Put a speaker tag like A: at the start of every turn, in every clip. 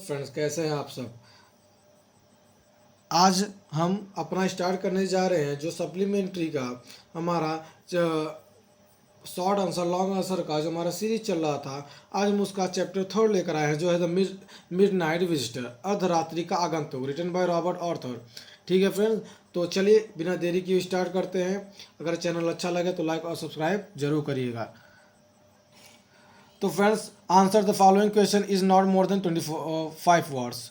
A: Friends, कैसे हैं आप सब। आज हम अपना स्टार्ट करने जा रहे हैं जो सप्लीमेंट्री का हमारा शॉर्ट आंसर लॉन्ग आंसर का जो हमारा सीरीज चल रहा था। आज हम उसका चैप्टर 3 लेकर आए हैं जो है द मिडनाइट विजिटर, अर्धरात्रि का आगंतुक, रिटन बाय रॉबर्ट ऑर्थर। ठीक है फ्रेंड्स, तो चलिए बिना देरी किए स्टार्ट करते हैं। अगर चैनल अच्छा लगे तो लाइक और सब्सक्राइब जरूर करिएगा। तो friends, answer the following question is not more than 25 words.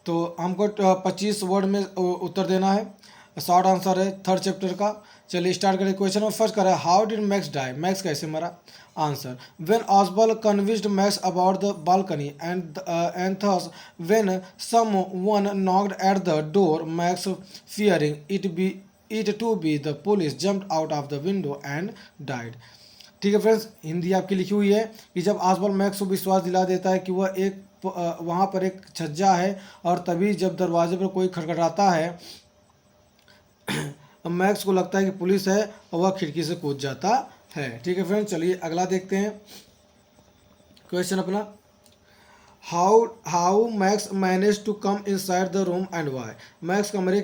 A: तो हमको 25 वर्ड में उत्तर देना है। शॉर्ट आंसर है थर्ड चैप्टर का। चलिए स्टार्ट करें। क्वेश्चन में फर्स्ट करें, how did Max die, Max कैसे मरा। Answer, when Ausable convinced Max about the balcony and thus when someone knocked at the door Max fearing it to be the police jumped out of the window and died. ठीक है friends, Hindi आपकी लिखी हुई है कि जब ऑसबॉल max को विश्वास दिला देता है कि वह वहाँ पर एक छज्जा है, और तभी जब दरवाजे पर कोई खटखटाता है मैक्स को लगता है कि पुलिस है और वह खिड़की से कूद जाता है। ठीक है फ्रेंड्स, चलिए अगला देखते हैं क्वेश्चन अपना। How Max manage to come inside the room and why. Max कमरे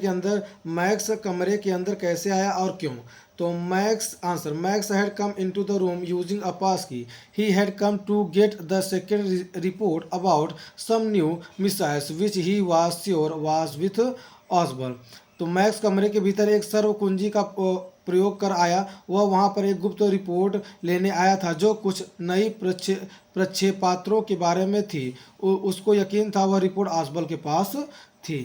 A: के अंदर कैसे आया और क्यों। तो Max had come into the room using a pass key. He had come to get the second report about some new missiles which he was sure was with Ausable. तो Max कमरे के भीतर एक सर्व कुंजी का प्रयोग कर आया। वह वहाँ पर एक गुप्त रिपोर्ट लेने आया था जो कुछ नई प्रक्षेपास्त्रों के बारे में थी। उसको यकीन था वह रिपोर्ट ऑसबॉल के पास थी।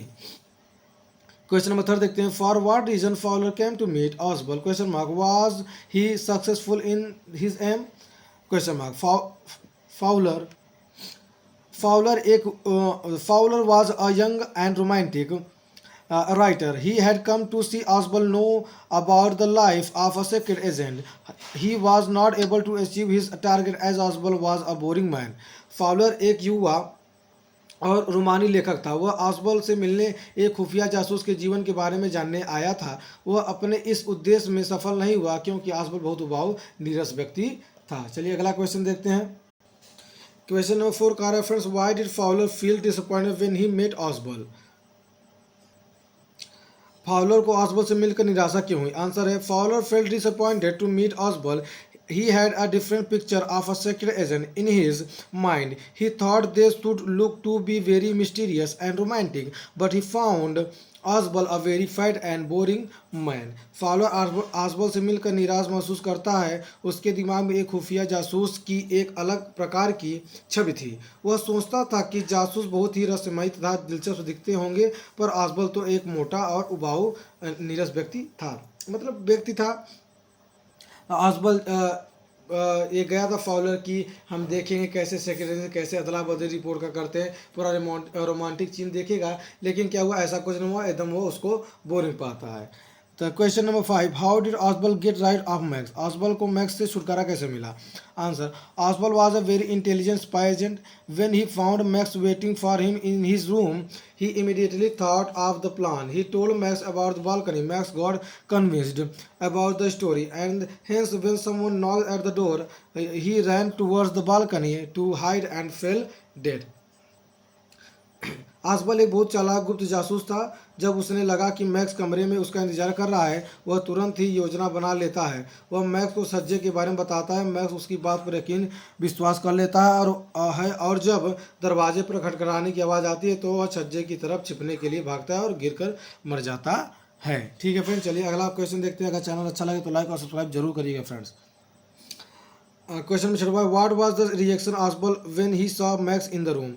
A: क्वेश्चन नंबर 3 देखते हैं। For what reason Fowler came to meet Ausable, question mark, was he successful in his aim, question mark. Fowler was a young and romantic writer. He had come to see Oswald know about the life of a secret agent. He was not able to achieve his target as Oswald was a boring man. Fowler एक युवा और रोमानी लेखक था। वह ऑसबॉल से मिलने एक खुफिया जासूस के जीवन के बारे में जानने आया था। वह अपने इस उद्देश्य में सफल नहीं हुआ क्योंकि ऑसबॉल बहुत उबाऊ नीरस व्यक्ति था। चलिए अगला क्वेश्चन देखते हैं। क्वेश्चन नंबर 4 का reference, why did Fowler feel disappointed when he met Ausable. Fowler को ऑसबॉल से मिलकर निराशा क्यों हुई। आंसर है, Fowler felt disappointed to meet Ausable. He had a different picture of a secret agent in his mind. He thought they should look to be very mysterious and romantic, but he found Oswald a very fat and boring man. Fowler Ausable से मिलकर निराश महसूस करता है। उसके दिमाग में एक खुफिया जासूस की एक अलग प्रकार की छवि थी। वह सोचता था कि जासूस बहुत ही रहस्यमयी तथा दिलचस्प दिखते होंगे, पर ऑसबॉल तो एक मोटा और उबाऊ नीरस व्यक्ति था। ऑसबॉल ये गया था फाउलर की हम देखेंगे कैसे सेक्रेटरी कैसे अदला बदली रिपोर्ट का करते हैं, पूरा रोमांटिक सीन देखेगा, लेकिन क्या हुआ, ऐसा कुछ नहीं हुआ, एकदम वो उसको बोरिंग पाता है। तो question number 5, how did Ausable get rid of Max. Ausable को मैक्स से छुटकारा कैसे मिला। Answer, Ausable was a very intelligent spy agent. When he found Max waiting for him in his room, he immediately thought of the plan. He told Max about the balcony. Max got convinced about the story, and hence when someone knocked at the door, he ran towards the balcony to hide and fell dead. ऑसबॉल एक बहुत चालाक गुप्त जासूस था। जब उसने लगा कि मैक्स कमरे में उसका इंतजार कर रहा है, वह तुरंत ही योजना बना लेता है। वह मैक्स को सज्जे के बारे में बताता है। मैक्स उसकी बात पर यकीन विश्वास कर लेता है और जब दरवाजे पर खटखटाने की आवाज़ आती है तो वह सज्जे की तरफ छिपने के लिए भागता है और गिरकर मर जाता है। ठीक है फ्रेंड्स, चलिए अगला क्वेश्चन देखते हैं। अगर चैनल अच्छा लगे तो लाइक और सब्सक्राइब जरूर करिएगा फ्रेंड्स। क्वेश्चन में छठवां, what was the reaction Ausable when he saw Max in the room.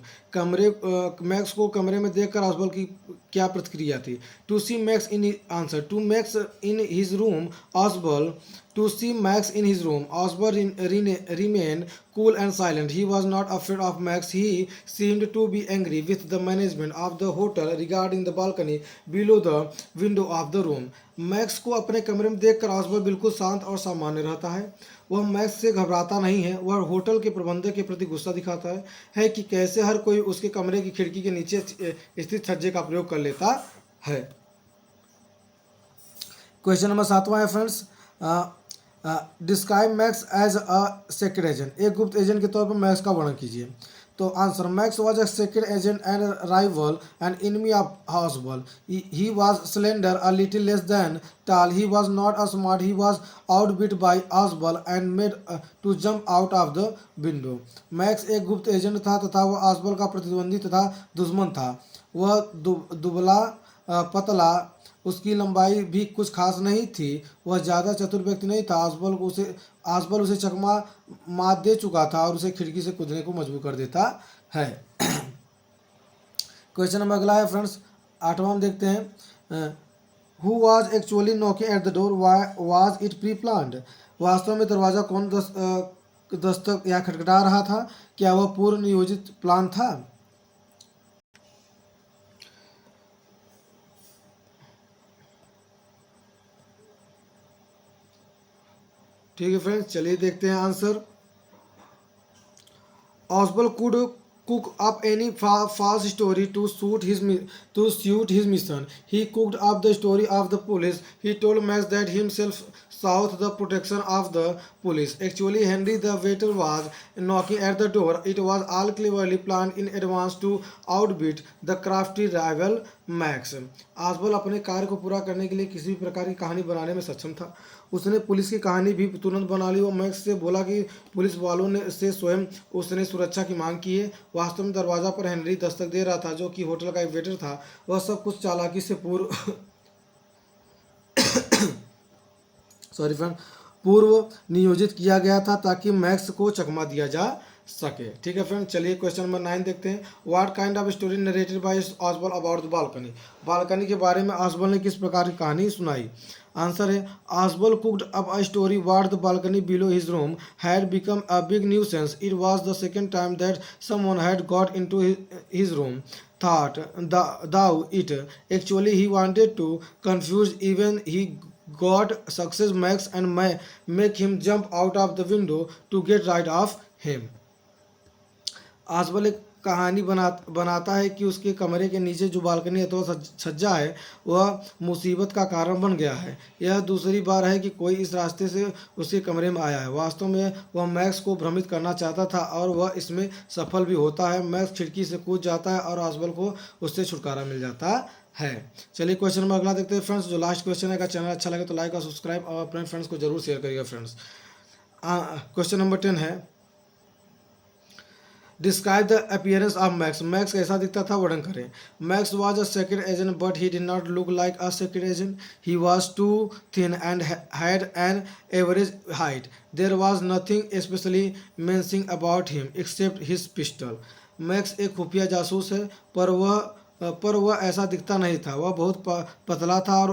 A: Max को कमरे में देखकर ऑसबॉल की क्या प्रतिक्रिया थी। To see Max in answer, to Max in his room Ausable to see Max in his room Ausable remained cool and silent. He was not afraid of Max. He seemed to be angry with the management of the hotel regarding the balcony below the window of the room. Max को अपने कमरे में देखकर ऑसबॉल बिल्कुल शांत और सामान्य रहता है। वह मैक्स से घबराता नहीं है। वह होटल के प्रबंधक के प्रति गुस्सा दिखाता है कि कैसे हर कोई उसके कमरे की खिड़की के नीचे स्थित छज्जे का प्रयोग कर लेता है। क्वेश्चन नंबर 7वां है friends, describe Max as a secret agent. एक गुप्त एजेंट के तौर पर मैक्स का वर्णन कीजिए। तो answer, max was a secret agent and a rival and enemy of Oswald. He was slender, a little less than tall. He was not a smart. He was outbid by Oswald and made to jump out of the window. Max एक गुप्त agent था तथा वह ऑसबॉल्ड का प्रतिद्वंदी तथा दुश्मन था। वह दुबला पतला, उसकी लंबाई भी कुछ खास नहीं थी। वह ज़्यादा चतुर व्यक्ति नहीं था। आसबल उसे चकमा मात दे चुका था और उसे खिड़की से कूदने को मजबूर कर देता है। क्वेश्चन नंबर अगला है फ्रेंड्स, 8वां हम देखते हैं। Who was actually knocking at the door, was it pre planned? वास्तव में दरवाज़ा कौन दस्तक या खटखटा रहा था? क्या वह पूर्व नियोजित प्लान था? ठीक है फ्रेंड्स, चलिए देखते हैं answer. Oswald could cook up any false story to suit his mission. He cooked up the story of the police. He told Max that himself sought the protection of the police. Actually, Henry the waiter was knocking at the door. It was all cleverly planned in advance to outbid the crafty rival Max. Oswald अपने कार्य को पूरा करने के लिए किसी भी प्रकार की कहानी बनाने में सक्षम था। उसने पुलिस की कहानी भी तुरंत बना ली। वो मैक्स से बोला कि पुलिस वालों ने से स्वयं उसने सुरक्षा की मांग की है। वास्तव में दरवाज़ा पर हेनरी दस्तक दे रहा था, जो कि होटल का एक वेटर था। वह सब कुछ चालाकी से पूर्व नियोजित किया गया था ताकि मैक्स को चकमा दिया जा सके। ठीक है फ्रेंड, चलिए क्वेश्चन नंबर 9 देखते हैं। What kind of story narrated by Ausable about the balcony? Balcony के बारे में ऑसबॉल्ड ने किस प्रकार की कहानी सुनाई? आंसर है, Ausable cooked up a story what the balcony below his room had become a big nuisance. It was the second time that someone had got into his room. Thought thou it. Actually, he wanted to confuse even he got success Max and make him jump out of the window to get rid of him. आसबल एक कहानी बनाता है कि उसके कमरे के नीचे जो बालकनी अथवा छज्जा है वह मुसीबत का कारण बन गया है। यह दूसरी बार है कि कोई इस रास्ते से उसके कमरे में आया है। वास्तव में वह मैक्स को भ्रमित करना चाहता था और वह इसमें सफल भी होता है। मैक्स खिड़की से कूद जाता है और आसबल को उससे छुटकारा मिल जाता है। चलिए क्वेश्चन नंबर अगला देखते हैं फ्रेंड्स, जो लास्ट क्वेश्चन है। अगर चैनल अच्छा लगे तो लाइक और सब्सक्राइब और अपने फ्रेंड्स को जरूर शेयर करिएगा फ्रेंड्स। क्वेश्चन नंबर 10 है, describe the appearance of Max. Max कैसा दिखता था, वर्णन करें। Max was a secret agent but he did not look like a secret agent. He was too thin and had an average height. There was nothing specially menacing about him except his pistol. Max एक खुफिया जासूस है पर वह ऐसा दिखता नहीं था। वह बहुत पतला था और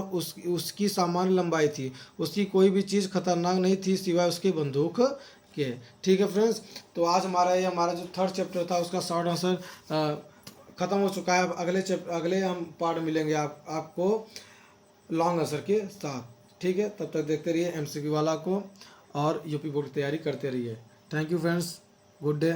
A: उसकी सामान्य लंबाई थी। उसकी कोई भी चीज़ खतरनाक नहीं थी सिवाय उसकी बंदूक के। ठीक है फ्रेंड्स, तो आज हमारा जो थर्ड चैप्टर था उसका शॉर्ट आंसर ख़त्म हो चुका है। अब अगले हम पार्ट मिलेंगे आपको लॉन्ग आंसर के साथ। ठीक है, तब तक देखते रहिए एमसीक्यू वाला को और यूपी बोर्ड की तैयारी करते रहिए। Thank you friends, good day.